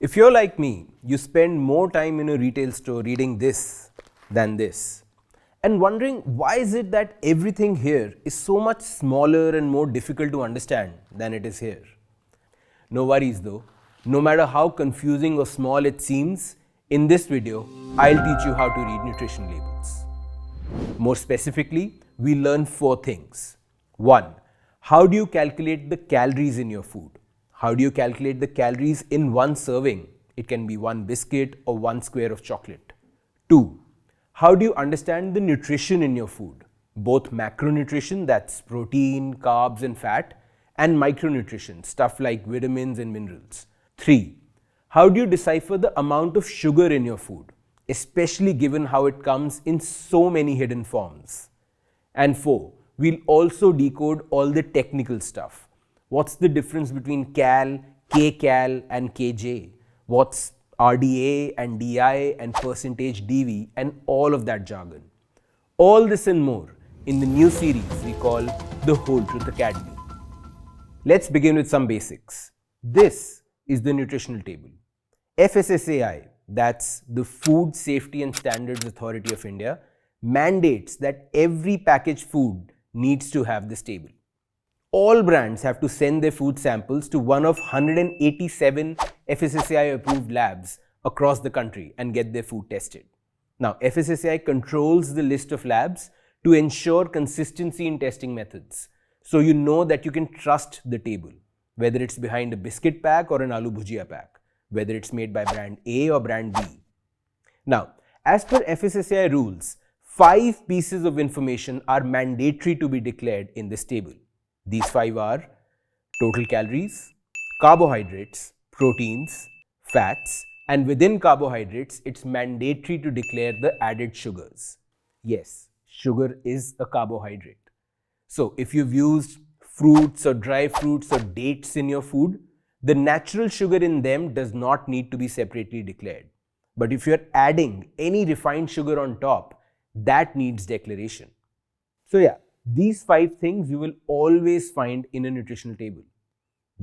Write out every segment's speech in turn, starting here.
If you're like me, you spend more time in a retail store reading this than this and wondering why is it that everything here is so much smaller and more difficult to understand than it is here. No worries though, no matter how confusing or small it seems, in this video, I'll teach you how to read nutrition labels. More specifically, we learn 4 things. 1. How do you calculate the calories in your food? How do you calculate the calories in one serving? It can be 1 biscuit or 1 square of chocolate. 2. How do you understand the nutrition in your food? Both macronutrition, that's protein, carbs and fat, and micronutrition, stuff like vitamins and minerals. 3. How do you decipher the amount of sugar in your food, especially given how it comes in so many hidden forms? And 4. We'll also decode all the technical stuff. What's the difference between cal, kcal and kj? What's RDA and DI and percentage DV and all of that jargon? All this and more in the new series we call the Whole Truth Academy. Let's begin with some basics. This is the nutritional table. FSSAI, that's the Food Safety and Standards Authority of India, mandates that every packaged food needs to have this table. All brands have to send their food samples to one of 187 FSSAI approved labs across the country and get their food tested. Now, FSSAI controls the list of labs to ensure consistency in testing methods. So you know that you can trust the table, whether it's behind a biscuit pack or an aloo bhujia pack, whether it's made by brand A or brand B. Now, as per FSSAI rules, 5 pieces of information are mandatory to be declared in this table. These 5 are total calories, carbohydrates, proteins, fats, and within carbohydrates, it's mandatory to declare the added sugars. Yes, sugar is a carbohydrate. So if you've used fruits or dry fruits or dates in your food, the natural sugar in them does not need to be separately declared. But if you're adding any refined sugar on top, that needs declaration. So yeah, these 5 things you will always find in a nutritional table.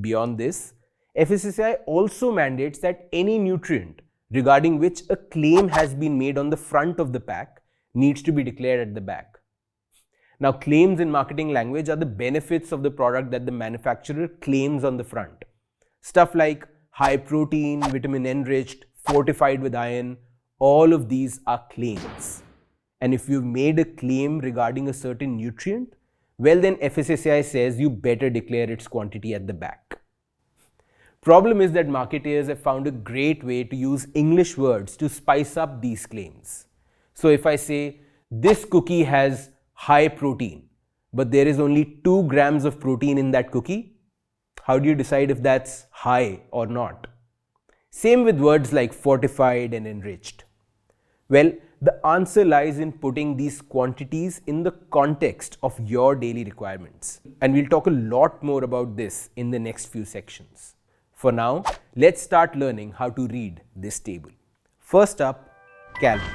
Beyond this, FSSAI also mandates that any nutrient regarding which a claim has been made on the front of the pack needs to be declared at the back. Now, claims in marketing language are the benefits of the product that the manufacturer claims on the front. Stuff like high protein, vitamin enriched, fortified with iron, all of these are claims. And if you've made a claim regarding a certain nutrient, well then FSSAI says you better declare its quantity at the back. Problem is that marketeers have found a great way to use English words to spice up these claims. So if I say, this cookie has high protein, but there is only 2 grams of protein in that cookie, how do you decide if that's high or not? Same with words like fortified and enriched. Well, the answer lies in putting these quantities in the context of your daily requirements. And we'll talk a lot more about this in the next few sections. For now, let's start learning how to read this table. First up, calories.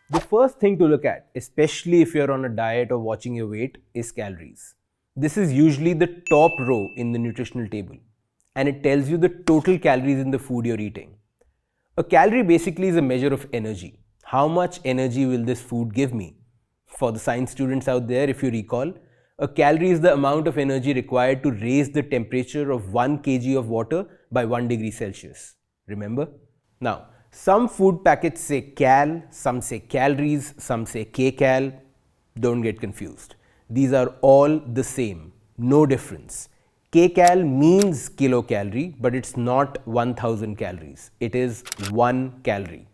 The first thing to look at, especially if you're on a diet or watching your weight, is calories. This is usually the top row in the nutritional table, and it tells you the total calories in the food you're eating. A calorie basically is a measure of energy. How much energy will this food give me? For the science students out there, if you recall, a calorie is the amount of energy required to raise the temperature of 1 kg of water by 1 degree Celsius. Remember? Now, some food packets say cal, some say calories, some say kcal. Don't get confused. These are all the same, no difference. Kcal means kilocalorie, but it's not 1000 calories. It is 1 calorie.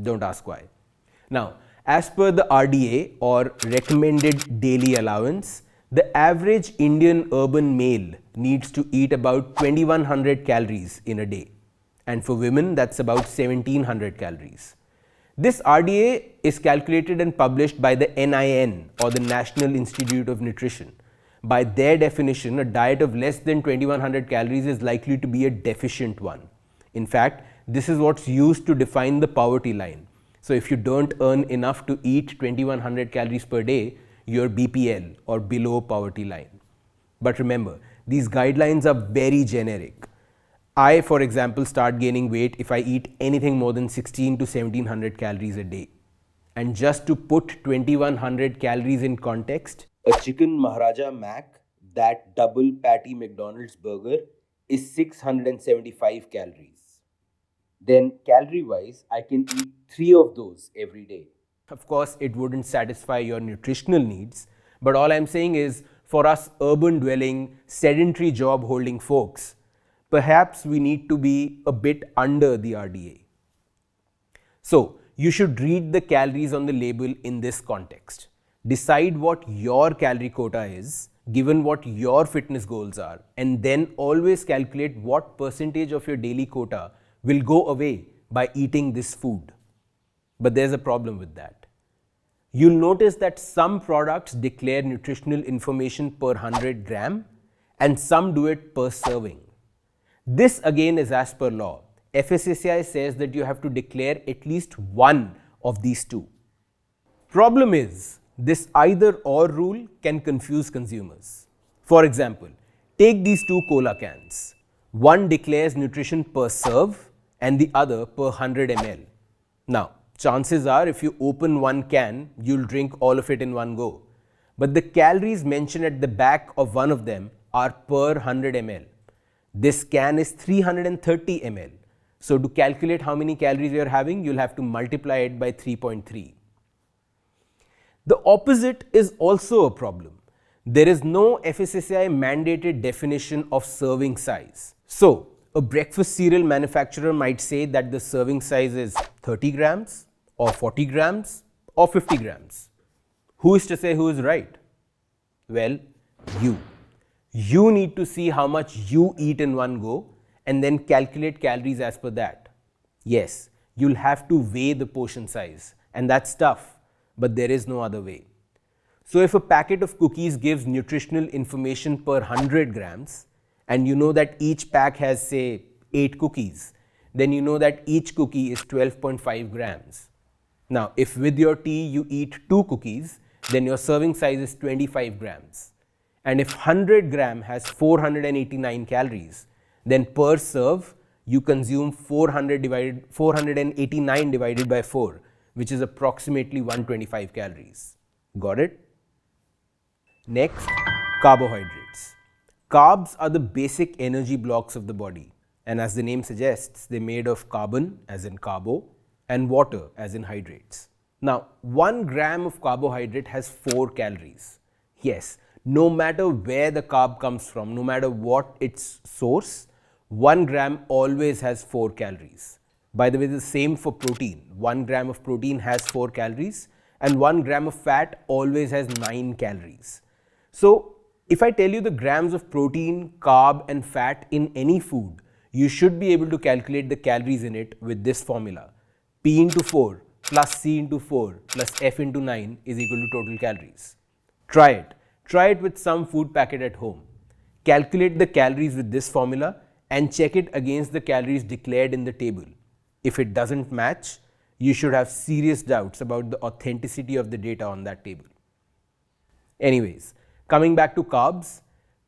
Don't ask why. Now, as per the RDA or recommended daily allowance, the average Indian urban male needs to eat about 2100 calories in a day. And for women, that's about 1700 calories. This RDA is calculated and published by the NIN or the National Institute of Nutrition. By their definition, a diet of less than 2100 calories is likely to be a deficient one. In fact, this is what's used to define the poverty line. So if you don't earn enough to eat 2100 calories per day, you're BPL or below poverty line. But remember, these guidelines are very generic. I, for example, start gaining weight if I eat anything more than 16 to 1700 calories a day. And just to put 2100 calories in context, a chicken Maharaja Mac, that double patty McDonald's burger, is 675 calories. Then, calorie wise, I can eat 3 of those every day. Of course, it wouldn't satisfy your nutritional needs, but all I'm saying is for us urban dwelling, sedentary job holding folks, perhaps we need to be a bit under the RDA. So, you should read the calories on the label in this context. Decide what your calorie quota is, given what your fitness goals are, and then always calculate what percentage of your daily quota will go away by eating this food. But there's a problem with that. You'll notice that some products declare nutritional information per 100 gram and some do it per serving. This again is as per law. FSSAI says that you have to declare at least one of these two. Problem is, this either or rule can confuse consumers. For example, take these two cola cans. One declares nutrition per serve and the other per 100 ml. Now, chances are if you open one can, you'll drink all of it in one go. But the calories mentioned at the back of one of them are per 100 ml. This can is 330 ml. So to calculate how many calories you're having, you'll have to multiply it by 3.3. The opposite is also a problem. There is no FSSAI mandated definition of serving size. So, a breakfast cereal manufacturer might say that the serving size is 30 grams or 40 grams or 50 grams. Who is to say who is right? Well, you. You need to see how much you eat in one go and then calculate calories as per that. Yes, you'll have to weigh the portion size, and that's tough, but there is no other way. So if a packet of cookies gives nutritional information per 100 grams, and you know that each pack has say 8 cookies, then you know that each cookie is 12.5 grams. Now, if with your tea you eat 2 cookies, then your serving size is 25 grams. And if 100 gram has 489 calories, then per serve you consume 489 divided by 4, which is approximately 125 calories. Got it? Next, carbohydrates. Carbs are the basic energy blocks of the body, and as the name suggests, they're made of carbon, as in carbo, and water, as in hydrates. Now, 1 gram of carbohydrate has 4 calories. Yes, no matter where the carb comes from, no matter what its source, 1 gram always has 4 calories. By the way, the same for protein. 1 gram of protein has 4 calories, and 1 gram of fat always has 9 calories. So, if I tell you the grams of protein, carb and fat in any food, you should be able to calculate the calories in it with this formula. P into 4 plus C into 4 plus F into 9 is equal to total calories. Try it. Try it with some food packet at home. Calculate the calories with this formula and check it against the calories declared in the table. If it doesn't match, you should have serious doubts about the authenticity of the data on that table. Anyways, coming back to carbs.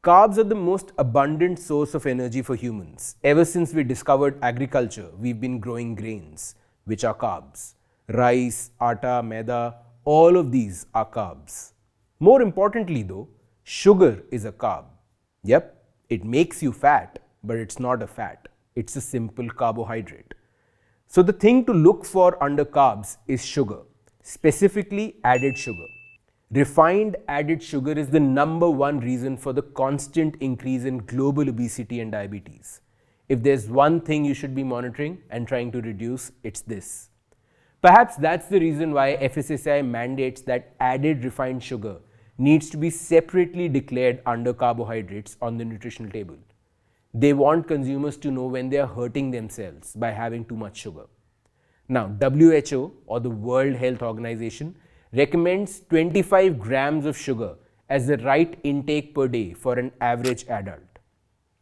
Carbs are the most abundant source of energy for humans. Ever since we discovered agriculture, we've been growing grains, which are carbs. Rice, atta, maida, all of these are carbs. More importantly though, sugar is a carb. Yep, it makes you fat, but it's not a fat. It's a simple carbohydrate. So the thing to look for under carbs is sugar, specifically added sugar. Refined added sugar is the #1 reason for the constant increase in global obesity and diabetes. If there's one thing you should be monitoring and trying to reduce, it's this. Perhaps that's the reason why FSSAI mandates that added refined sugar needs to be separately declared under carbohydrates on the nutritional table. They want consumers to know when they are hurting themselves by having too much sugar. Now, WHO, or the World Health Organization, recommends 25 grams of sugar as the right intake per day for an average adult.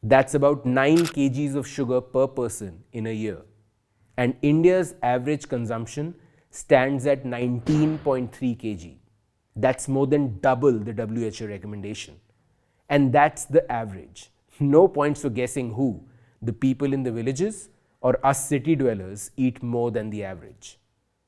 That's about 9 kgs of sugar per person in a year. And India's average consumption stands at 19.3 kg. That's more than double the WHO recommendation. And that's the average. No points for guessing who. the people in the villages or us city dwellers eat more than the average.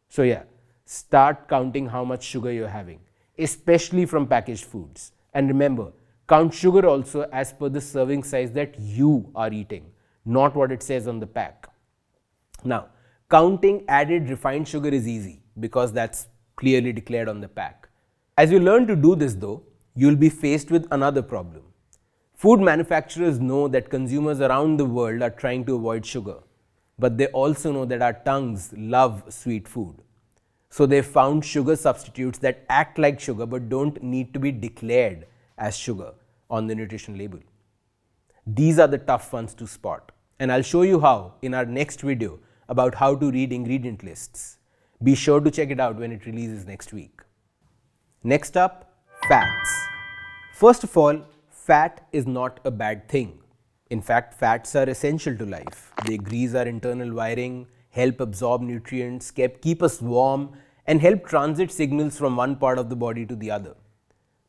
So yeah, start counting how much sugar you're having, especially from packaged foods. And remember, count sugar also as per the serving size that you are eating, not what it says on the pack. Now, counting added refined sugar is easy because that's clearly declared on the pack. As you learn to do this though, you'll be faced with another problem. Food manufacturers know that consumers around the world are trying to avoid sugar, but they also know that our tongues love sweet food. So they found sugar substitutes that act like sugar but don't need to be declared as sugar on the nutrition label. These are the tough ones to spot, and I'll show you how in our next video about how to read ingredient lists. Be sure to check it out when it releases next week. Next up, fats. First of all, fat is not a bad thing. In fact, fats are essential to life. They grease our internal wiring, help absorb nutrients, keep us warm, and help transit signals from one part of the body to the other.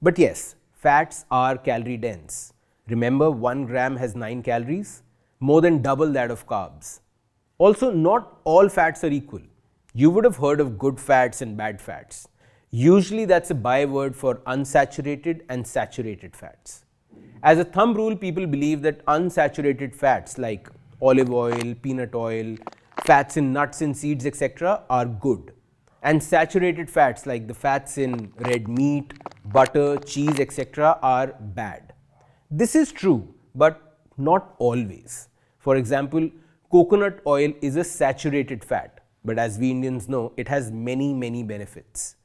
But yes, fats are calorie dense. Remember, 1 gram has 9 calories, more than double that of carbs. Also, not all fats are equal. You would have heard of good fats and bad fats. Usually that's a byword for unsaturated and saturated fats. As a thumb rule, people believe that unsaturated fats like olive oil, peanut oil, fats in nuts and seeds, etc. are good. And saturated fats like the fats in red meat, butter, cheese, etc. are bad. This is true, but not always. For example, coconut oil is a saturated fat, but as we Indians know, it has many benefits.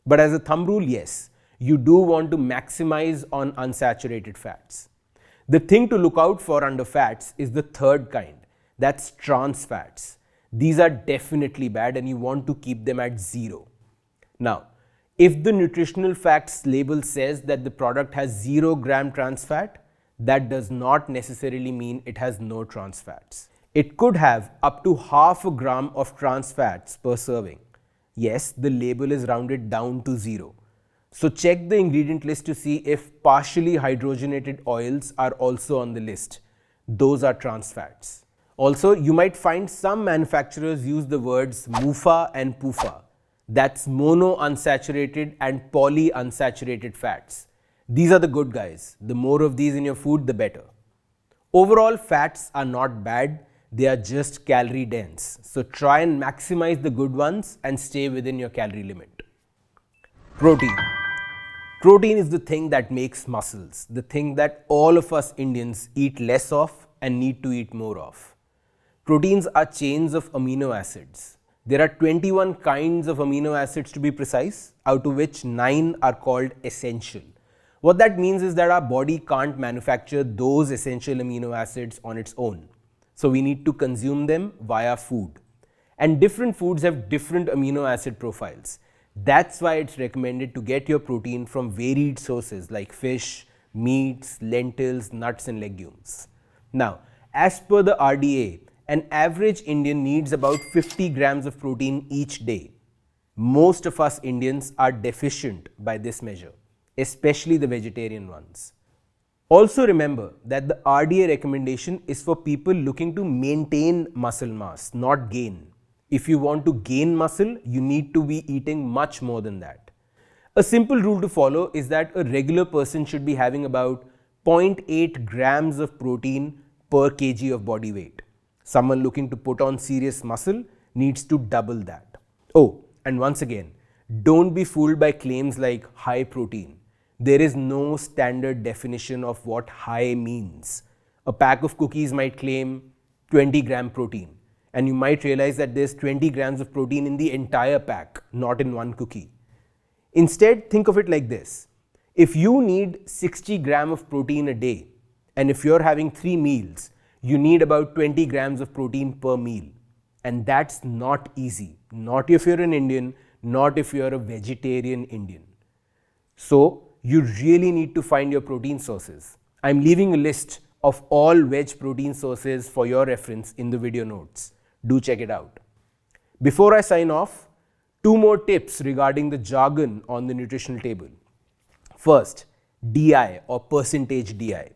But as a thumb rule, yes, you do want to maximize on unsaturated fats. The thing to look out for under fats is the third kind, that's trans fats. These are definitely bad and you want to keep them at 0. Now, if the nutritional facts label says that the product has 0 gram trans fat, that does not necessarily mean it has no trans fats. It could have up to half a gram of trans fats per serving. Yes, the label is rounded down to 0. So check the ingredient list to see if partially hydrogenated oils are also on the list. Those are trans fats. Also, you might find some manufacturers use the words MUFA and PUFA. That's mono unsaturated and poly unsaturated fats. These are the good guys. The more of these in your food, the better. Overall, fats are not bad. They are just calorie dense. So try and maximize the good ones and stay within your calorie limit. Protein. Protein is the thing that makes muscles, the thing that all of us Indians eat less of and need to eat more of. Proteins are chains of amino acids. There are 21 kinds of amino acids to be precise, out of which 9 are called essential. What that means is that our body can't manufacture those essential amino acids on its own. So we need to consume them via food. And different foods have different amino acid profiles. That's why it's recommended to get your protein from varied sources like fish, meats, lentils, nuts and legumes. Now, as per the RDA, an average Indian needs about 50 grams of protein each day. Most of us Indians are deficient by this measure, especially the vegetarian ones. Also remember that the RDA recommendation is for people looking to maintain muscle mass, not gain. If you want to gain muscle, you need to be eating much more than that. A simple rule to follow is that a regular person should be having about 0.8 grams of protein per kg of body weight. Someone looking to put on serious muscle needs to double that. Oh, and once again, don't be fooled by claims like high protein. There is no standard definition of what high means. A pack of cookies might claim 20 gram protein, and you might realize that there's 20 grams of protein in the entire pack, not in one cookie. Instead, think of it like this. If you need 60 grams of protein a day, and if you're having 3 meals, you need about 20 grams of protein per meal. And that's not easy. Not if you're an Indian, not if you're a vegetarian Indian. So, you really need to find your protein sources. I'm leaving a list of all veg protein sources for your reference in the video notes. Do check it out. Before I sign off, 2 more tips regarding the jargon on the nutritional table. First, DI or percentage DI.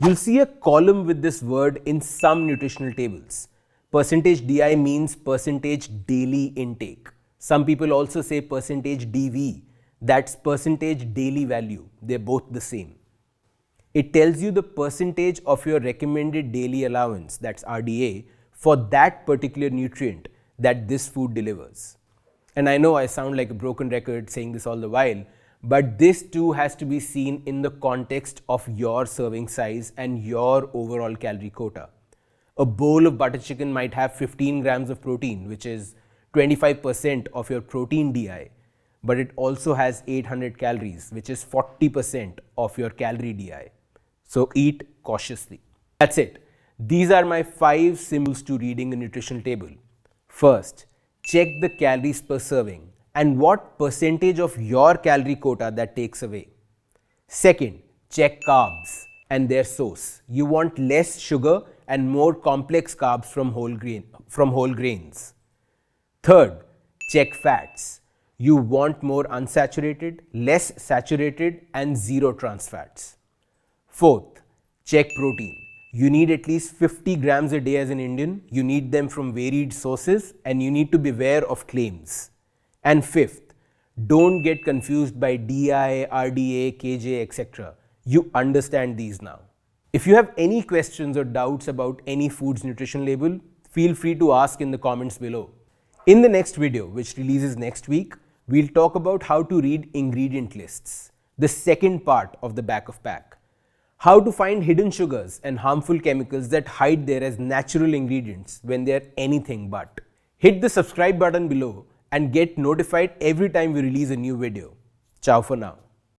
You'll see a column with this word in some nutritional tables. Percentage DI means percentage daily intake. Some people also say percentage DV, that's percentage daily value. They're both the same. It tells you the percentage of your recommended daily allowance, that's RDA, for that particular nutrient that this food delivers. And I know I sound like a broken record saying this all the while, but this too has to be seen in the context of your serving size and your overall calorie quota. A bowl of butter chicken might have 15 grams of protein, which is 25% of your protein DI, but it also has 800 calories, which is 40% of your calorie DI. So eat cautiously. That's it. These are my 5 symbols to reading a nutritional table. First, check the calories per serving and what percentage of your calorie quota that takes away. Second, check carbs and their source. You want less sugar and more complex carbs from whole grains. Third, check fats. You want more unsaturated, less saturated and zero trans fats. Fourth, check protein. You need at least 50 grams a day as an Indian. You need them from varied sources and you need to be aware of claims. And fifth, don't get confused by DI, RDA, KJ, etc. You understand these now. If you have any questions or doubts about any food's nutrition label, feel free to ask in the comments below. In the next video, which releases next week, we'll talk about how to read ingredient lists, the second part of the back of pack. How to find hidden sugars and harmful chemicals that hide there as natural ingredients when they are anything but. Hit the subscribe button below and get notified every time we release a new video. Ciao for now.